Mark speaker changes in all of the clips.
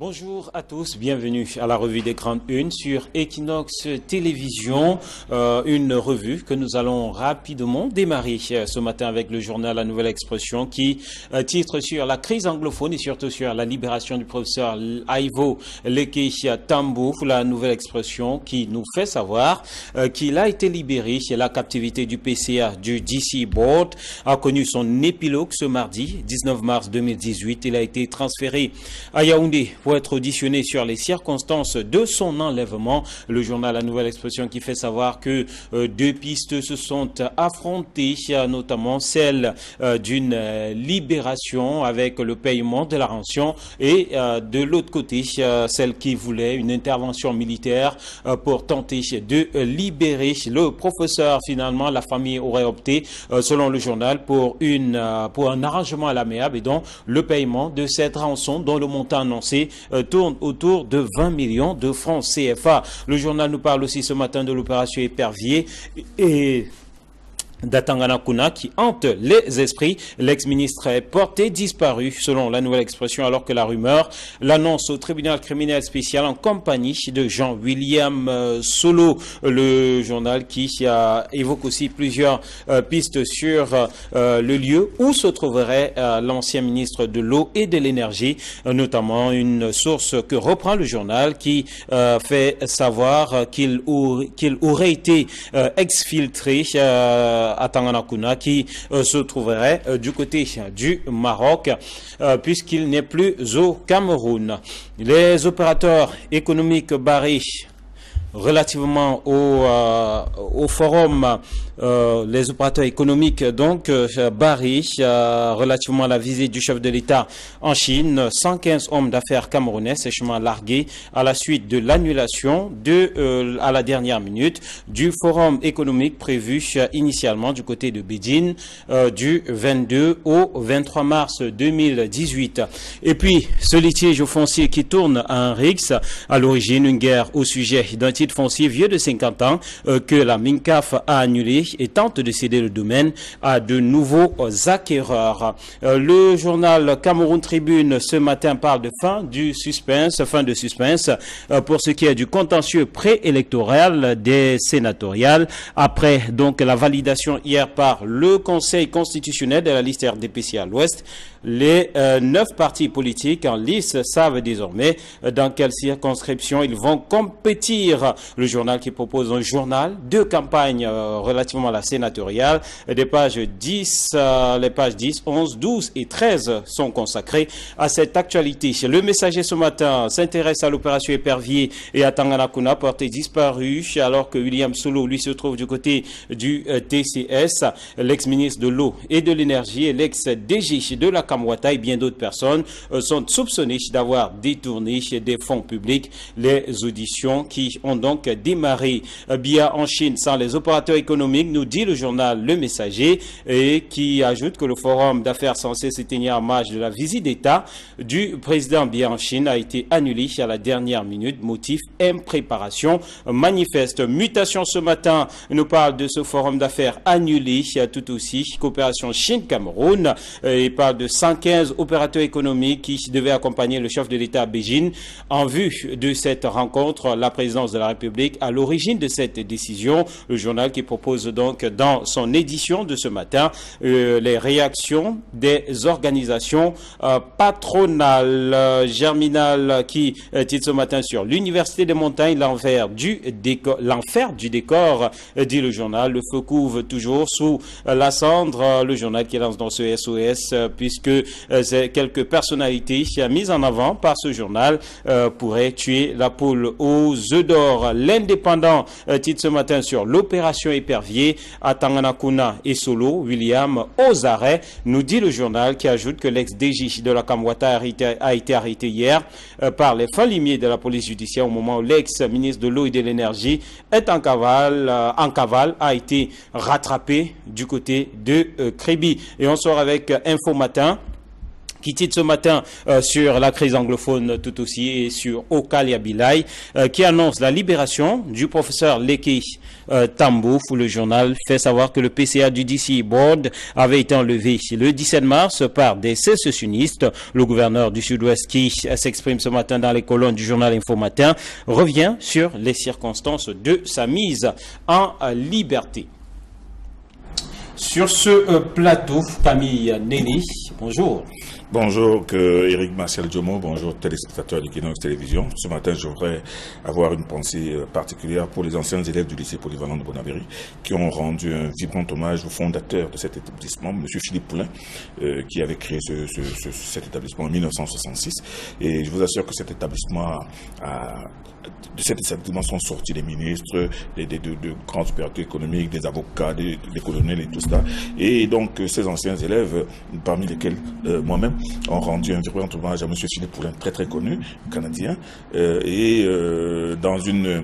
Speaker 1: Bonjour à tous, bienvenue à la revue des grandes unes sur Equinox Télévision, une revue que nous allons rapidement démarrer ce matin avec le journal La Nouvelle Expression qui titre sur la crise anglophone et surtout sur la libération du professeur Ivo Lekei Tambou, la Nouvelle Expression qui nous fait savoir qu'il a été libéré. La captivité du PCA du DC Board a connu son épilogue ce mardi 19 mars 2018. Il a été transféré à Yaoundé pour être auditionné sur les circonstances de son enlèvement. Le journal La Nouvelle Expression qui fait savoir que deux pistes se sont affrontées, notamment celle d'une libération avec le paiement de la rançon et de l'autre côté celle qui voulait une intervention militaire pour tenter de libérer le professeur. Finalement, la famille aurait opté, selon le journal, pour un arrangement à l'amiable et donc le paiement de cette rançon dont le montant annoncé tourne autour de 20 millions de francs CFA. Le journal nous parle aussi ce matin de l'opération Épervier et d'Atangana Kuna qui hante les esprits. L'ex-ministre est porté disparu selon La Nouvelle Expression alors que la rumeur l'annonce au tribunal criminel spécial en compagnie de Jean-William Solo. Le journal qui évoque aussi plusieurs pistes sur le lieu où se trouverait l'ancien ministre de l'eau et de l'énergie, notamment une source que reprend le journal qui fait savoir qu'il aurait été exfiltré à Tanganakuna qui se trouverait du côté du Maroc puisqu'il n'est plus au Cameroun. Les opérateurs économiques barrés relativement au forum, les opérateurs économiques donc barrés relativement à la visite du chef de l'État en Chine. 115 hommes d'affaires camerounais sèchement largués à la suite de l'annulation à la dernière minute du forum économique prévu initialement du côté de Beijing du 22 au 23 mars 2018. Et puis ce litige foncier qui tourne à un RIX, à l'origine une guerre au sujet d'un titre foncier vieux de 50 ans que la MINCAF a annulé et tente de céder le domaine à de nouveaux acquéreurs. Le journal Cameroun Tribune ce matin parle de fin de suspense pour ce qui est du contentieux préélectoral des sénatoriales après donc la validation hier par le Conseil constitutionnel de la liste RDPC à l'Ouest. Les 9 partis politiques en lice savent désormais dans quelle circonscription ils vont compétir. Le journal qui propose un journal de campagne relativement à la sénatoriale. Des pages 10, les pages 10, 11, 12 et 13 sont consacrées à cette actualité. Le Messager ce matin s'intéresse à l'opération Épervier et à Tanganakuna porté disparu alors que William Solo lui se trouve du côté du TCS. L'ex-ministre de l'eau et de l'énergie et l'ex-DG de la Kamwata et bien d'autres personnes sont soupçonnés d'avoir détourné des fonds publics. Les auditions qui ont donc démarré bien en Chine sans les opérateurs économiques, nous dit le journal Le Messager, et qui ajoute que le forum d'affaires censé se tenir en marge de la visite d'État du président bien en Chine a été annulé à la dernière minute, motif impréparation manifeste. Mutation ce matin nous parle de ce forum d'affaires annulé, tout aussi coopération Chine-Cameroun, et parle de 115 opérateurs économiques qui devaient accompagner le chef de l'État à Beijing en vue de cette rencontre. La présidence de la République à l'origine de cette décision. Le journal qui propose donc dans son édition de ce matin les réactions des organisations patronales. Germinal qui titre ce matin sur l'Université des montagnes, l'enfer du décor, dit le journal. Le feu couvre toujours sous la cendre. Le journal qui lance dans ce SOS puisque quelques personnalités mises en avant par ce journal pourraient tuer la poule aux œufs d'or. L'Indépendant titre ce matin sur l'opération Épervier à Tanganakuna et Solo. William aux arrêts, nous dit le journal qui ajoute que l'ex-DG de la Kamwata a été arrêté hier par les fins limiers de la police judiciaire au moment où l'ex-ministre de l'eau et de l'énergie est en cavale, a été rattrapé du côté de Créby. Et on sort avec Info Matin qui titre ce matin sur la crise anglophone tout aussi et sur Okali Abilai, qui annonce la libération du professeur Leke Tambou. Le journal fait savoir que le PCA du DC Board avait été enlevé le 17 mars par des sécessionnistes. Le gouverneur du Sud-Ouest qui s'exprime ce matin dans les colonnes du journal Info Matin revient sur les circonstances de sa mise en liberté. Sur ce plateau, Camille Nelly, bonjour.
Speaker 2: Bonjour, Eric Martial Diomo, bonjour téléspectateurs d'Equinox Télévision. Ce matin, je voudrais avoir une pensée particulière pour les anciens élèves du lycée polyvalent de Bonaveri qui ont rendu un vibrant hommage au fondateur de cet établissement, M. Philippe Poulin, qui avait créé cet établissement en 1966. Et je vous assure que cet établissement de cet établissement sont sortis des ministres, de grands opérateurs économiques, des avocats, des colonels et tout cela. Et donc, ces anciens élèves, parmi lesquels moi-même, ont rendu un vibrant hommage à M. Philippe Poulin, très très connu, canadien, dans une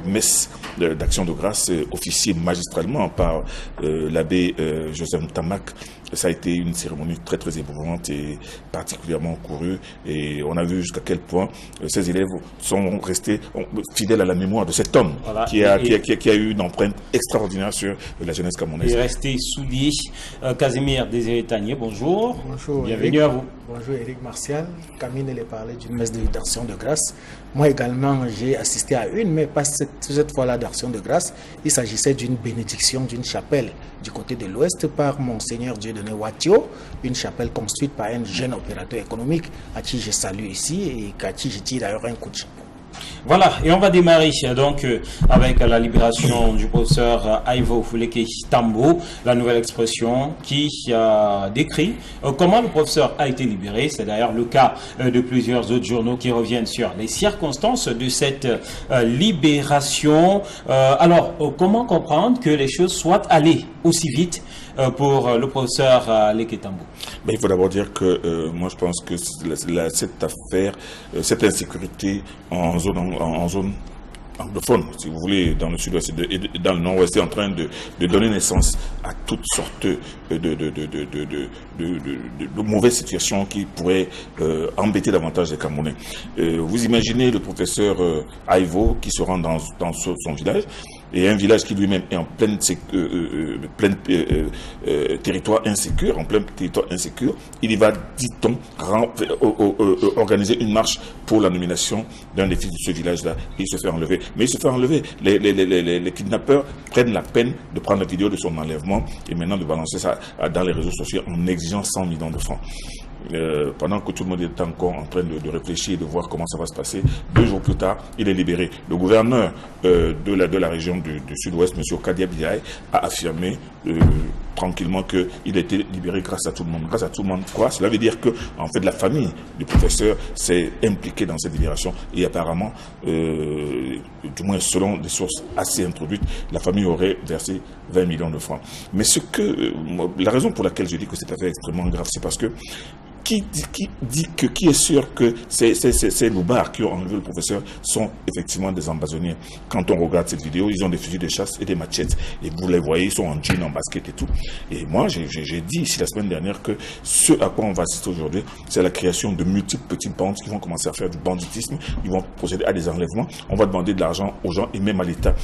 Speaker 2: messe d'action de grâce officiée magistralement par l'abbé Joseph Tamac. Ça a été une cérémonie très très émouvante et particulièrement courue, et on a vu jusqu'à quel point ces élèves sont restés fidèles à la mémoire de cet homme, voilà, qui a eu une empreinte extraordinaire sur la jeunesse camerounaise.
Speaker 1: Il est resté soulié. Casimir Désiré-Tanier, bonjour.
Speaker 3: Bonjour.
Speaker 1: Bienvenue à vous.
Speaker 3: Bonjour Eric Martial. Camille allait parler d'une messe d'action de grâce. Moi également, j'ai assisté à une, mais pas cette fois-là d'action de grâce. Il s'agissait d'une bénédiction d'une chapelle du côté de l'Ouest par Monseigneur Dieudonné Watio, une chapelle construite par un jeune opérateur économique à qui je salue ici et à qui je tire d'ailleurs un coup de chapeau.
Speaker 1: Voilà, et on va démarrer donc avec la libération du professeur Ivo Leke Tambou, la nouvelle expression qui décrit comment le professeur a été libéré. C'est d'ailleurs le cas de plusieurs autres journaux qui reviennent sur les circonstances de cette libération. Alors, comment comprendre que les choses soient allées aussi vite pour le professeur Leke Tambou?
Speaker 2: Ben, il faut d'abord dire que moi je pense que cette affaire, cette insécurité en zone anglophone, si vous voulez, dans le sud-ouest et dans le nord-ouest, est en train de donner naissance à toutes sortes de mauvaises situations qui pourraient embêter davantage les Camerounais. Vous imaginez le professeur Ivo qui se rend dans son village, et un village qui lui-même est en plein territoire insécure, il y va, dit-on, organiser une marche pour la nomination d'un des fils de ce village-là. Il se fait enlever. Mais il se fait enlever. Les kidnappeurs prennent la peine de prendre la vidéo de son enlèvement et maintenant de balancer ça dans les réseaux sociaux en exigeant 100 millions de francs. Pendant que tout le monde est encore en train de réfléchir et de voir comment ça va se passer, 2 jours plus tard, il est libéré. Le gouverneur de la région du sud-ouest, M. Okali Abilai, a affirmé tranquillement qu'il a été libéré grâce à tout le monde. Grâce à tout le monde, quoi? Cela veut dire que, en fait, la famille du professeur s'est impliquée dans cette libération et apparemment, du moins selon des sources assez introduites, la famille aurait versé 20 millions de francs. Mais la raison pour laquelle je dis que cette affaire est extrêmement grave, c'est parce que qui est sûr que ces loupards qui ont enlevé le professeur sont effectivement des ambazoniers? Quand on regarde cette vidéo, ils ont des fusils de chasse et des machettes. Et vous les voyez, ils sont en jean, en basket et tout. Et moi, j'ai dit ici la semaine dernière que ce à quoi on va assister aujourd'hui, c'est la création de multiples petites bandes qui vont commencer à faire du banditisme. Ils vont procéder à des enlèvements. On va demander de l'argent aux gens et même à l'État.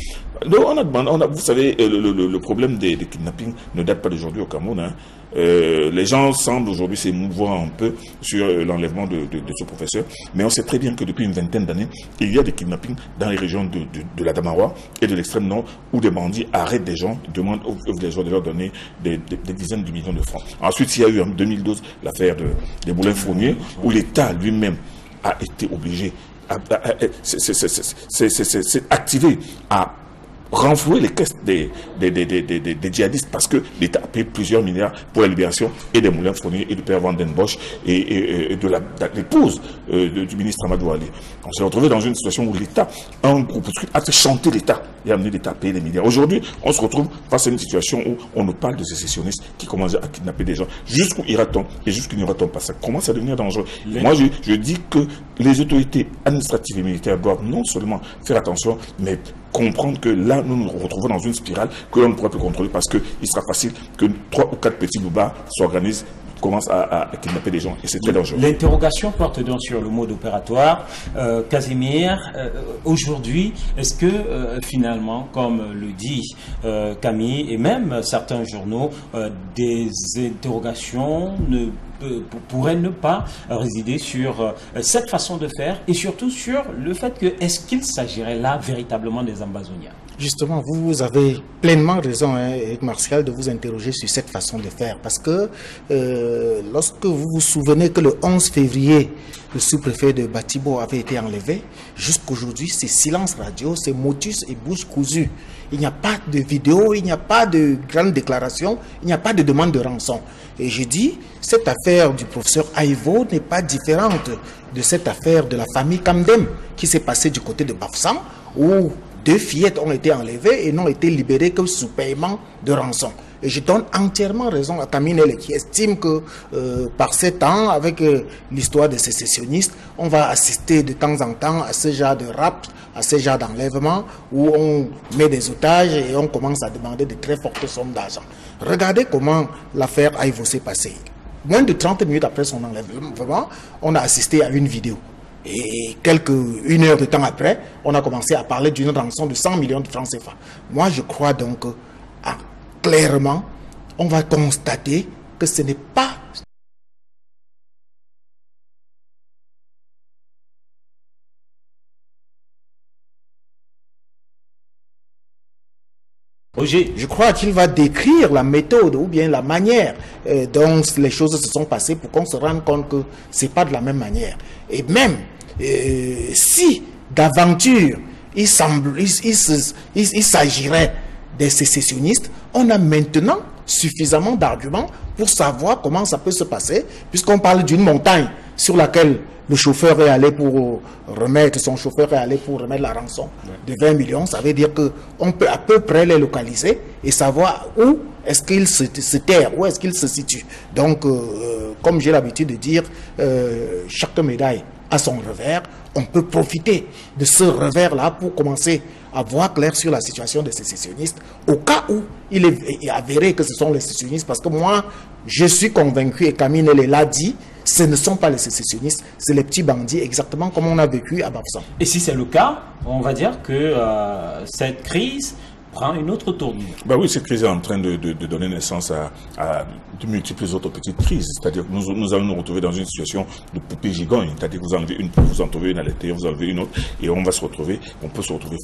Speaker 2: Vous savez, le problème des kidnappings ne date pas d'aujourd'hui au Cameroun, hein. Les gens semblent aujourd'hui s'émouvoir un peu sur l'enlèvement de ce professeur, mais on sait très bien que depuis une vingtaine d'années, il y a des kidnappings dans les régions de la Damaroa et de l'extrême nord, où des bandits arrêtent des gens, demandent aux villageois de leur donner des dizaines de millions de francs. Ensuite, il y a eu en 2012 l'affaire des Moulins Fourniers, où l'État lui-même a été obligé, c'est activé à renflouer les caisses des djihadistes parce que l'État a payé plusieurs milliards pour la libération et des Moulins Fourniers et du père Van Den Bosch et de l'épouse du ministre Amadou Ali. On s'est retrouvé dans une situation où l'État, un groupe a fait chanter l'État et a amené l'État à payer des milliards. Aujourd'hui, on se retrouve face à une situation où on nous parle de sécessionnistes qui commencent à kidnapper des gens. Jusqu'où ira-t-on et jusqu'où n'ira-t-on pas? Ça commence à devenir dangereux. Moi, je dis que les autorités administratives et militaires doivent non seulement faire attention, mais comprendre que là, nous nous retrouvons dans une spirale que l'on ne pourra plus contrôler parce qu'il sera facile que 3 ou 4 petits loupards s'organisent commencent à kidnapper des gens. Et c'est très dangereux.
Speaker 1: L'interrogation porte donc sur le mode opératoire. Casimir, aujourd'hui, est-ce que finalement, comme le dit Camille et même certains journaux, des interrogations pourraient ne pas résider sur cette façon de faire et surtout sur le fait que est-ce qu'il s'agirait là véritablement des Ambazoniens?
Speaker 3: Justement, vous avez pleinement raison, Eric Martial, de vous interroger sur cette façon de faire. Parce que lorsque vous vous souvenez que le 11 février, le sous-préfet de Batibo avait été enlevé, jusqu'aujourd'hui, c'est silence radio, c'est motus et bouche cousue. Il n'y a pas de vidéo, il n'y a pas de grande déclaration, il n'y a pas de demande de rançon. Et je dis, cette affaire du professeur Aïvo n'est pas différente de cette affaire de la famille Kamdem qui s'est passée du côté de Bafoussam, où 2 fillettes ont été enlevées et n'ont été libérées que sous paiement de rançon. Et je donne entièrement raison à Kaminele qui estime que par ces temps, avec l'histoire des sécessionnistes, on va assister de temps en temps à ce genre de rap, à ce genre d'enlèvement où on met des otages et on commence à demander de très fortes sommes d'argent. Regardez comment l'affaire Aïvo s'est passée. Moins de 30 minutes après son enlèvement, on a assisté à une vidéo. Et une heure de temps après, on a commencé à parler d'une rançon de 100 millions de francs CFA. Moi, je crois donc clairement, on va constater que ce n'est pas
Speaker 1: Roger,
Speaker 3: je crois qu'il va décrire la méthode ou bien la manière dont les choses se sont passées pour qu'on se rende compte que ce n'est pas de la même manière. Et même si d'aventure il s'agirait des sécessionnistes, on a maintenant suffisamment d'arguments pour savoir comment ça peut se passer, puisqu'on parle d'une montagne sur laquelle le chauffeur est allé pour remettre, la rançon de 20 millions. Ça veut dire qu'on peut à peu près les localiser et savoir où est-ce qu'ils se terrent, où est-ce qu'ils se situent. Donc, comme j'ai l'habitude de dire, chaque médaille a son revers. On peut profiter de ce revers-là pour commencer à voir clair sur la situation des sécessionnistes, au cas où il est avéré que ce sont les sécessionnistes, parce que moi, je suis convaincu, et Camille l'a dit, ce ne sont pas les sécessionnistes, c'est les petits bandits, exactement comme on a vécu à Bafoussam.
Speaker 1: Et si c'est le cas, on va dire que cette crise prend une autre tournure.
Speaker 2: Bah oui, cette crise est en train de donner naissance à de multiples autres petites crises. C'est-à-dire que nous allons nous retrouver dans une situation de poupée gigogne. C'est-à-dire que vous enlevez une poupée, vous en trouvez une à l'intérieur, vous enlevez une autre, et on peut se retrouver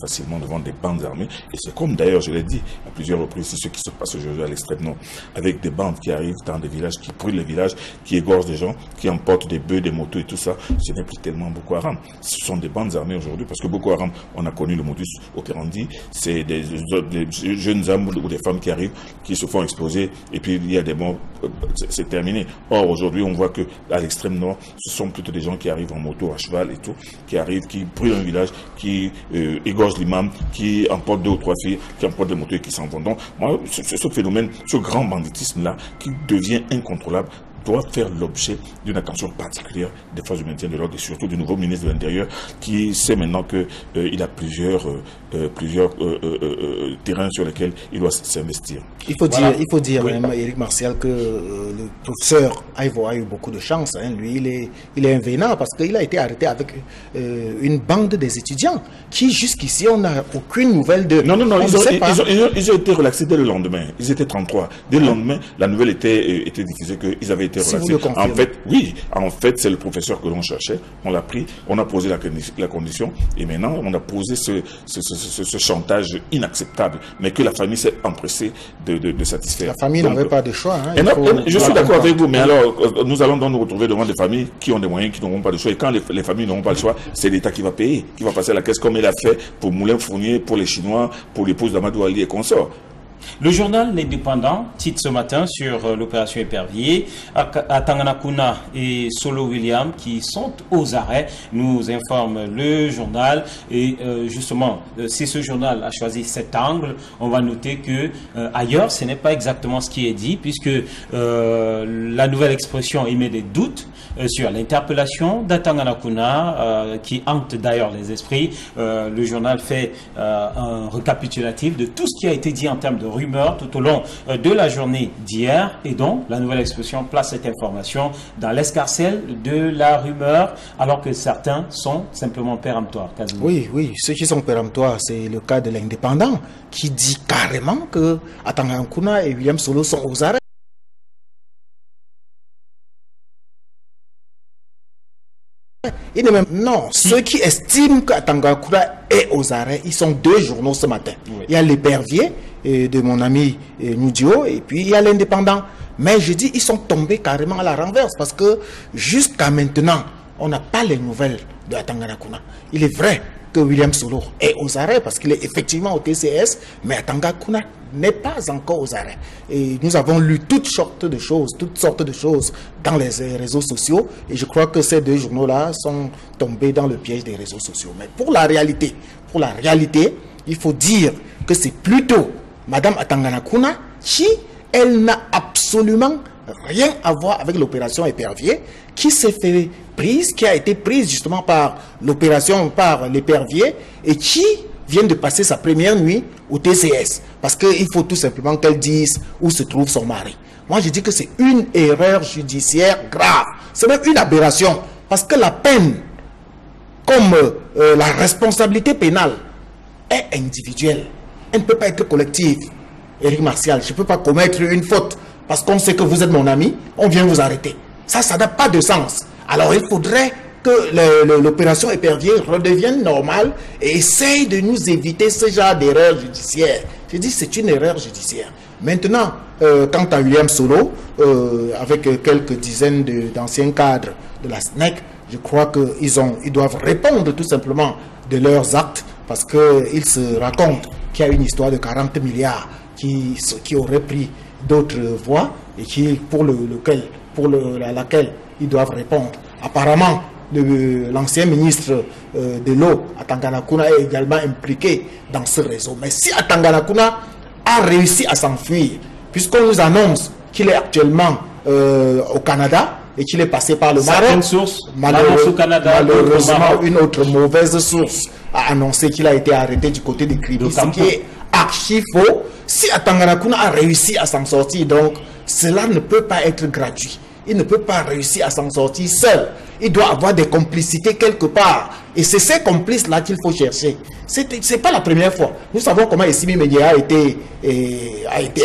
Speaker 2: facilement devant des bandes armées. Et c'est comme d'ailleurs, je l'ai dit à plusieurs reprises, c'est ce qui se passe aujourd'hui à l'extrême nord, avec des bandes qui arrivent dans des villages, qui brûlent les villages, qui égorgent des gens, qui emportent des bœufs, des motos et tout ça. Ce n'est plus tellement Boko Haram. Ce sont des bandes armées aujourd'hui, parce que Boko Haram, on a connu le modus operandi, c'est des jeunes hommes ou des femmes qui arrivent, qui se font exploser, et puis il y a des morts, c'est terminé. Or, aujourd'hui, on voit que à l'extrême nord, ce sont plutôt des gens qui arrivent en moto, à cheval et tout, qui arrivent, qui brûlent un village, qui égorgent l'imam, qui emportent 2 ou 3 filles, qui emportent des motos et qui s'en vont. Donc, moi, ce phénomène, ce grand banditisme-là, qui devient incontrôlable, doit faire l'objet d'une attention particulière des forces de maintien de l'ordre et surtout du nouveau ministre de l'Intérieur qui sait maintenant qu'il a plusieurs terrains sur lesquels il doit s'investir.
Speaker 3: Il faut dire, oui, même, Eric Martial, que le professeur Aïvo a eu beaucoup de chance. Hein. Lui, il est un vénard parce qu'il a été arrêté avec une bande des étudiants qui, jusqu'ici, on n'a aucune nouvelle de...
Speaker 2: Non, ils ont été relaxés dès le lendemain. Ils étaient 33. Dès le lendemain, la nouvelle était diffusée qu'ils avaient été relaxés. En fait, oui, c'est le professeur que l'on cherchait. On l'a pris, on a posé la condition et maintenant, on a posé ce chantage inacceptable, mais que la famille s'est empressée de satisfaire.
Speaker 3: La famille n'avait pas de choix. Hein.
Speaker 2: Je suis d'accord avec vous, mais alors, nous allons donc nous retrouver devant des familles qui ont des moyens, qui n'auront pas de choix. Et quand les familles n'auront pas le choix, c'est l'État qui va payer, qui va passer à la caisse comme il a fait pour Moulin Fournier, pour les Chinois, pour l'épouse d'Amadou Ali et consorts.
Speaker 1: Le journal L'Indépendant titre ce matin sur l'opération Épervier à Tanganakuna et Solo William qui sont aux arrêts, nous informe le journal. Et justement, si ce journal a choisi cet angle, on va noter que ailleurs, ce n'est pas exactement ce qui est dit, puisque la nouvelle expression émet des doutes sur l'interpellation d'Atanganakuna qui hante d'ailleurs les esprits. Le journal fait un récapitulatif de tout ce qui a été dit en termes de rumeurs tout au long de la journée d'hier. Et donc, la Nouvelle Expression place cette information dans l'escarcelle de la rumeur, alors que certains sont simplement péremptoires.
Speaker 3: Oui, oui, ceux qui sont péremptoires, c'est le cas de l'Indépendant, qui dit carrément que Atangana et William Solo sont aux arrêts. Non, ceux qui estiment qu'Atangana est aux arrêts, ils sont deux journaux ce matin. Oui. Il y a l'Épervier de mon ami Nudio et puis il y a l'Indépendant. Mais je dis, ils sont tombés carrément à la renverse parce que jusqu'à maintenant, on n'a pas les nouvelles de Atangana Kuna. Il est vrai que William Solo est aux arrêts parce qu'il est effectivement au TCS, mais Atangana Kuna n'est pas encore aux arrêts. Et nous avons lu toutes sortes de choses dans les réseaux sociaux et je crois que ces deux journaux-là sont tombés dans le piège des réseaux sociaux. Mais pour la réalité, il faut dire que c'est plutôt Madame Atangana Kuna qui, elle n'a absolument rien à voir avec l'opération Épervier, qui s'est fait prise, qui a été prise justement par l'opération, par l'Épervier, et qui vient de passer sa première nuit au TCS. Parce qu'il faut tout simplement qu'elle dise où se trouve son mari. Moi, je dis que c'est une erreur judiciaire grave. C'est même une aberration. Parce que la peine, comme la responsabilité pénale, est individuelle. Elle ne peut pas être collective. Éric Martial, je ne peux pas commettre une faute parce qu'on sait que vous êtes mon ami, on vient vous arrêter. Ça n'a pas de sens. Alors il faudrait que l'opération Épervier redevienne normale et essaye de nous éviter ce genre d'erreur judiciaire. Je dis c'est une erreur judiciaire. Maintenant, quant à William Solo, avec quelques dizaines d'anciens cadres de la SNEC, je crois qu'ils doivent répondre tout simplement de leurs actes parce qu'ils se racontent qu'il y a une histoire de 40 milliards qui aurait pris d'autres voies et pour laquelle ils doivent répondre. Apparemment, l'ancien ministre de l'eau, Atangana Kuna, est également impliqué dans ce réseau. Mais si Atangana Kuna a réussi à s'enfuir, puisqu'on nous annonce qu'il est actuellement au Canada et qu'il est passé par le Maroc, malheureusement, une autre mauvaise source a annoncé qu'il a été arrêté du côté de Kribi, ce qui est archi faux. Si Atangana Kuna a réussi à s'en sortir, donc cela ne peut pas être gratuit. Il ne peut pas réussir à s'en sortir seul. Il doit avoir des complicités quelque part. Et c'est ces complices-là qu'il faut chercher. C'est pas la première fois. Nous savons comment Essimi Media a été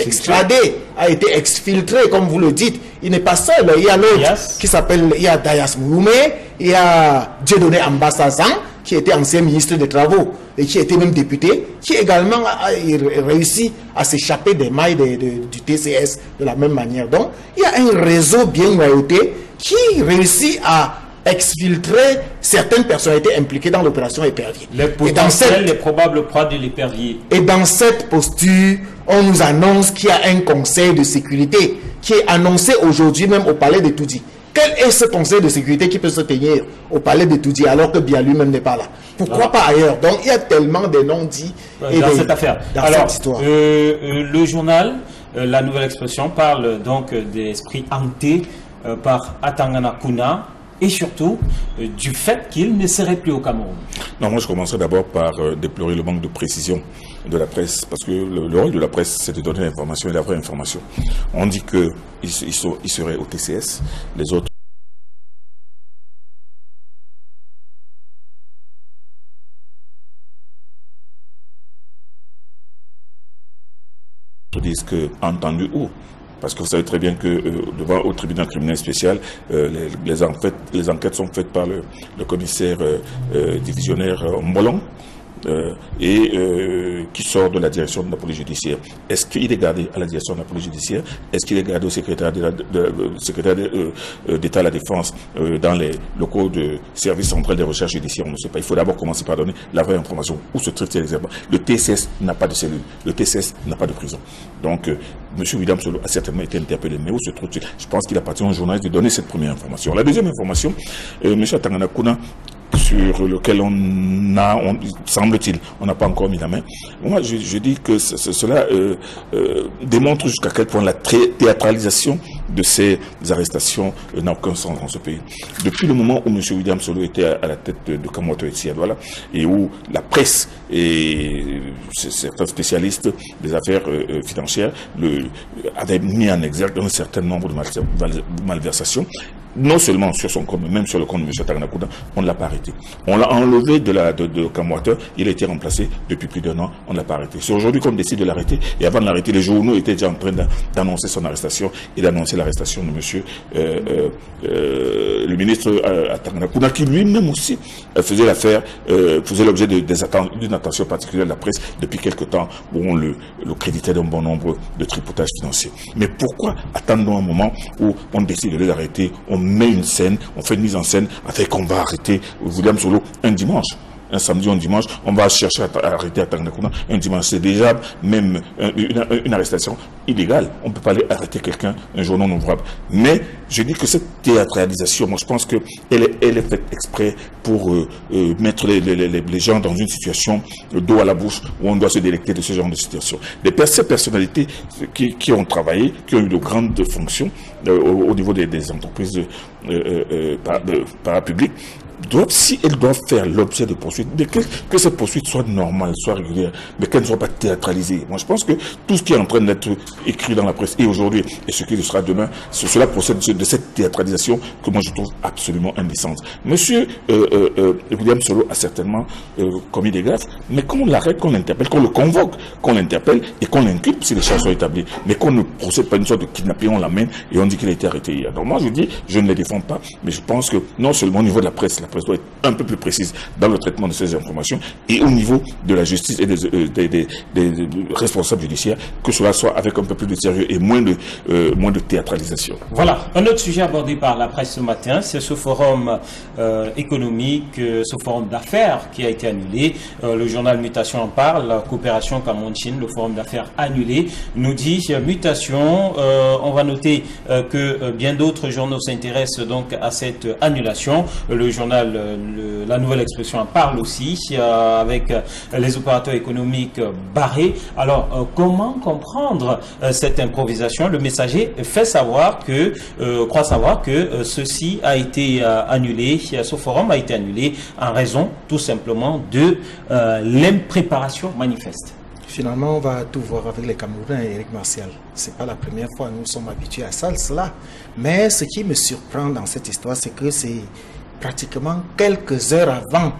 Speaker 3: extradé, a été exfiltré, comme vous le dites. Il n'est pas seul. Il y a l'autre qui s'appelle, il y a Dayas Mouloumé, il y a Dieudonné Ambassazan, qui était ancien ministre des Travaux et qui était même député, qui également a réussi à s'échapper des mailles du TCS de la même manière. Donc, il y a un réseau bien noyauté qui réussit à exfiltrer certaines personnalités impliquées dans l'opération Épervier.
Speaker 1: Les probables proies de l'Épervier.
Speaker 3: Et dans cette posture, on nous annonce qu'il y a un conseil de sécurité qui est annoncé aujourd'hui même au palais de Toudi. Quel est ce conseil de sécurité qui peut se tenir au palais de Toudi alors que Bia lui-même n'est pas là? Pourquoi pas ailleurs? Donc il y a tellement de non-dits
Speaker 1: dans cette affaire. Alors, cette histoire. Le journal, La Nouvelle Expression, parle donc d'esprit hanté par Atangana Kuna et surtout du fait qu'il ne serait plus au Cameroun.
Speaker 2: Non, moi je commencerai d'abord par déplorer le manque de précision de la presse, parce que le rôle de la presse, c'est de donner l'information et la vraie information. On dit qu'ils seraient au TCS, les autres disent que entendu où. Parce que vous savez très bien que devant au tribunal criminel spécial, les enquêtes sont faites par le commissaire divisionnaire Mbolong qui sort de la direction de la police judiciaire. Est-ce qu'il est gardé à la direction de la police judiciaire? Est-ce qu'il est gardé au secrétaire d'État à la Défense dans les locaux de service central des recherches judiciaires? On ne sait pas. Il faut d'abord commencer par donner la vraie information. Où se trouve-t-il exactement? Le TCS n'a pas de cellule. Le TCS n'a pas de prison. Donc, M. William Solo a certainement été interpellé. Mais où se trouve-t-il? Je pense qu'il appartient aux journalistes de donner cette première information. La deuxième information, M. Atangana Kuna sur lequel semble-t-il, on n'a pas encore mis la main. Moi, je dis que cela démontre jusqu'à quel point la théâtralisation de ces arrestations n'a aucun sens dans ce pays. Depuis le moment où M. William Solo était à la tête de Kamwatu et Douala, et où la presse et certains spécialistes des affaires financières avaient mis en exergue un certain nombre de malversations, non seulement sur son compte, mais même sur le compte de M. Taganakouda, on ne l'a pas arrêté. On l'a enlevé de Kamwatu, il a été remplacé depuis plus d'1 an, on ne l'a pas arrêté. C'est aujourd'hui qu'on décide de l'arrêter, et avant de l'arrêter, les journaux étaient déjà en train d'annoncer son arrestation et d'annoncer l'arrestation de M. Le ministre Taganakouda, qui lui-même aussi faisait l'objet d'une attention particulière de la presse depuis quelque temps, où on le créditait d'un bon nombre de tripotages financiers. Mais pourquoi attendons un moment où on décide de les arrêter, on met une scène, on fait une mise en scène, avec qu'on va arrêter William Solo un dimanche, un samedi ou un dimanche, on va chercher à arrêter à Taganakouda un dimanche. C'est déjà même une arrestation illégale. On ne peut pas aller arrêter quelqu'un un jour non ouvrable. Mais je dis que cette théâtralisation, moi je pense qu'elle est faite exprès pour mettre les gens dans une situation le dos à la bouche où on doit se délecter de ce genre de situation. Ces personnalités qui ont travaillé, qui ont eu de grandes fonctions au niveau des entreprises parapubliques, si elles doivent faire l'objet de poursuites, que ces poursuites soient normales, soient régulières, mais qu'elles ne soient pas théâtralisées. Moi, je pense que tout ce qui est en train d'être écrit dans la presse, et aujourd'hui, et ce qui le sera demain, cela procède de cette théâtralisation que moi je trouve absolument indécente. Monsieur William Solo a certainement commis des gaffes, mais qu'on l'arrête, qu'on l'interpelle, qu'on le convoque, qu'on l'interpelle et qu'on l'inculpe si les charges sont établies, mais qu'on ne procède pas une sorte de kidnapping, on l'amène et on dit qu'il a été arrêté hier. Donc moi, je dis, je ne les défends pas, mais je pense que non seulement au niveau de la presse doit être un peu plus précise dans le traitement de ces informations, et au niveau de la justice et des responsables judiciaires, que cela soit avec un peu plus de sérieux et moins de théâtralisation.
Speaker 1: Voilà, un autre sujet abordé par la presse ce matin, c'est ce forum économique, ce forum d'affaires qui a été annulé. Le journal Mutation en parle, la coopération Cameroun-Chine, le forum d'affaires annulé, nous dit Mutation. On va noter que bien d'autres journaux s'intéressent donc à cette annulation. Le journal La Nouvelle Expression en parle aussi, avec les opérateurs économiques barrés. Alors, comment comprendre cette improvisation? Le Messager fait savoir croit savoir que ceci a été annulé, ce forum a été annulé en raison tout simplement de l'impréparation manifeste.
Speaker 3: Finalement, on va tout voir avec les Camerounais et Eric Martial. Ce n'est pas la première fois, nous sommes habitués à ça, cela. Mais ce qui me surprend dans cette histoire, c'est que c'est pratiquement quelques heures avant.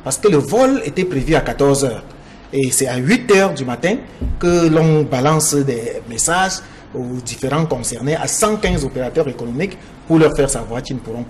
Speaker 3: Parce que le vol était prévu à 14 h. Et c'est à 8 h du matin que l'on balance des messages aux différents concernés, à 115 opérateurs économiques, pour leur faire savoir qu'ils ne pourront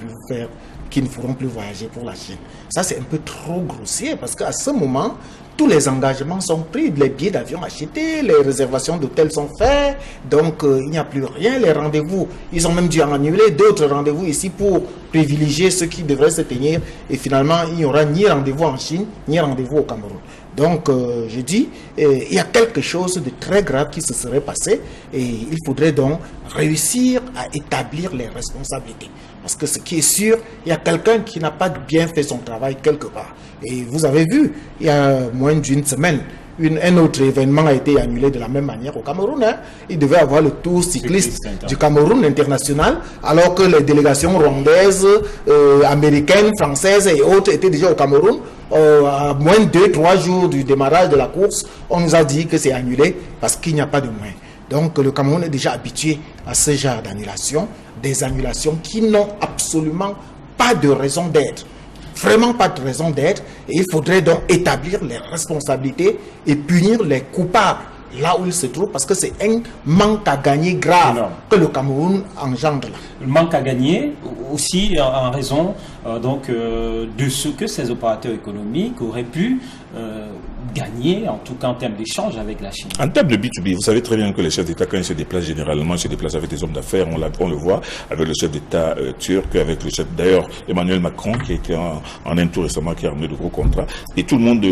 Speaker 3: plus voyager pour la Chine. Ça, c'est un peu trop grossier, parce qu'à ce moment, tous les engagements sont pris, les billets d'avion achetés, les réservations d'hôtels sont faites, donc il n'y a plus rien, les rendez-vous, ils ont même dû annuler d'autres rendez-vous ici pour privilégier ceux qui devraient se tenir, et finalement, il n'y aura ni rendez-vous en Chine, ni rendez-vous au Cameroun. Donc, je dis, il y a quelque chose de très grave qui se serait passé, et il faudrait donc réussir à établir les responsabilités. Parce que ce qui est sûr, il y a quelqu'un qui n'a pas bien fait son travail quelque part. Et vous avez vu, il y a moins d'une semaine, un autre événement a été annulé de la même manière au Cameroun. Il devait avoir le tour cycliste du Cameroun international, alors que les délégations rwandaises, américaines, françaises et autres étaient déjà au Cameroun. À moins de 2-3 jours du démarrage de la course, on nous a dit que c'est annulé parce qu'il n'y a pas de moyens. Donc le Cameroun est déjà habitué à ce genre d'annulation, des annulations qui n'ont absolument pas de raison d'être. Vraiment pas de raison d'être. Et il faudrait donc établir les responsabilités et punir les coupables là où ils se trouvent, parce que c'est un manque à gagner grave que le Cameroun engendre là.
Speaker 1: Le manque à gagner aussi en raison de ce que ces opérateurs économiques auraient pu gagner, en tout cas en termes d'échange avec la Chine?
Speaker 2: En termes de B2B, vous savez très bien que les chefs d'État, quand ils se déplacent, généralement, ils se déplacent avec des hommes d'affaires. On le voit avec le chef d'État turc, avec le chef, d'ailleurs, Emmanuel Macron, qui a été en Inde tout récemment, qui a amené de gros contrats. Et tout le monde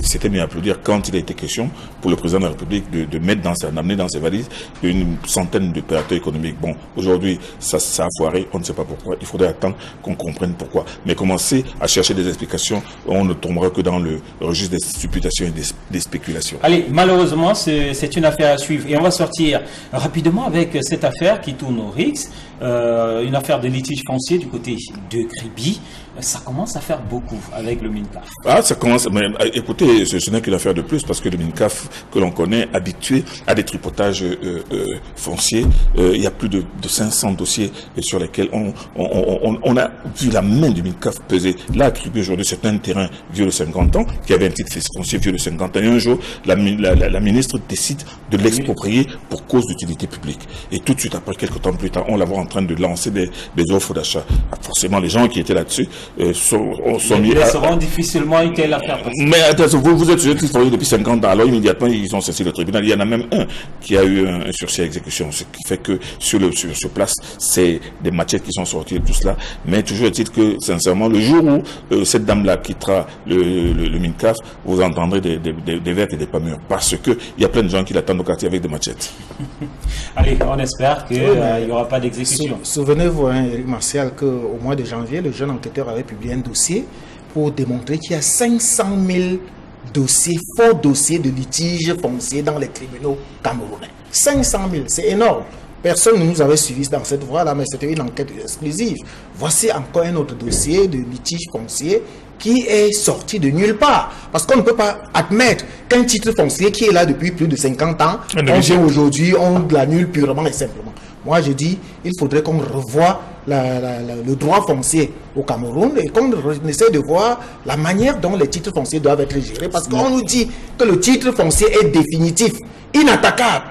Speaker 2: s'était mis à applaudir quand il a été question pour le président de la République d'amener dans ses valises une centaine d'opérateurs économiques. Bon, aujourd'hui, ça a foiré, on ne sait pas pourquoi. Il faudrait attendre qu'on comprenne pourquoi. Mais commencer à chercher des explications, on ne tombera que dans le registre des supputations et des spéculations.
Speaker 1: Allez, malheureusement, c'est une affaire à suivre. Et on va sortir rapidement avec cette affaire qui tourne au RIX, une affaire de litige foncier du côté de Kribi. Ça commence à faire beaucoup avec le MINCAF.
Speaker 2: Ah, ça commence. Mais écoutez, ce n'est qu'une affaire de plus parce que le MINCAF que l'on connaît, habitué à des tripotages fonciers, il y a plus de 500 dossiers sur lesquels on a vu la main du MINCAF peser. Là, à Kribi aujourd'hui, c'est un terrain vieux de 50 ans qui avait un titre foncier vieux de 50 ans. Et un jour, la ministre décide de l'exproprier pour cause d'utilité publique. Et tout de suite, après quelques temps plus tard, on la voit en train de lancer des offres d'achat. Forcément, les gens qui étaient là-dessus sont mis à...
Speaker 1: seront difficilement été l'affaire.
Speaker 2: Mais attends, vous êtes sujet de depuis 50 ans, alors immédiatement ils ont saisi le tribunal. Il y en a même un qui a eu un sursis à exécution, ce qui fait que sur place, c'est des machettes qui sont sorties et tout cela. Mais toujours est-il que, sincèrement, le jour où cette dame-là quittera le MINCAF, vous entendrez des vertes et des pas mûres. Parce que il y a plein de gens qui l'attendent au quartier avec des machettes.
Speaker 1: Allez, on espère qu'il n'y aura pas d'exécution.
Speaker 3: Souvenez-vous, hein, Éric Martial, qu'au mois de janvier, le jeune enquêteur avait publié un dossier pour démontrer qu'il y a 500 000 dossiers, faux dossiers de litige foncier dans les tribunaux camerounais. 500 000, c'est énorme. Personne ne nous avait suivis dans cette voie-là, mais c'était une enquête exclusive. Voici encore un autre dossier de litige foncier qui est sorti de nulle part. Parce qu'on ne peut pas admettre qu'un titre foncier qui est là depuis plus de 50 ans, aujourd'hui, on l'annule purement et simplement. Moi, je dis, il faudrait qu'on revoie le droit foncier au Cameroun et qu'on essaie de voir la manière dont les titres fonciers doivent être gérés. Parce qu'on nous dit que le titre foncier est définitif, inattaquable.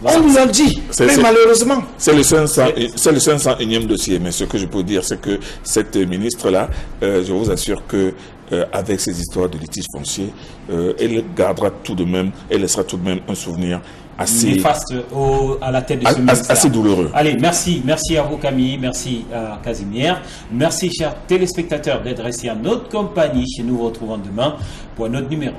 Speaker 3: On nous l'a dit, mais malheureusement.
Speaker 2: C'est le 501e dossier. Mais ce que je peux dire, c'est que cette ministre-là, je vous assure que avec ces histoires de litige foncier, elle gardera tout de même, elle laissera tout de même un souvenir assez
Speaker 1: néfaste à la tête de ce ministère.
Speaker 2: Assez douloureux.
Speaker 1: Allez, merci à vous Camille, merci à Casimir, merci chers téléspectateurs d'être restés à notre compagnie. Nous vous retrouvons demain pour un autre numéro.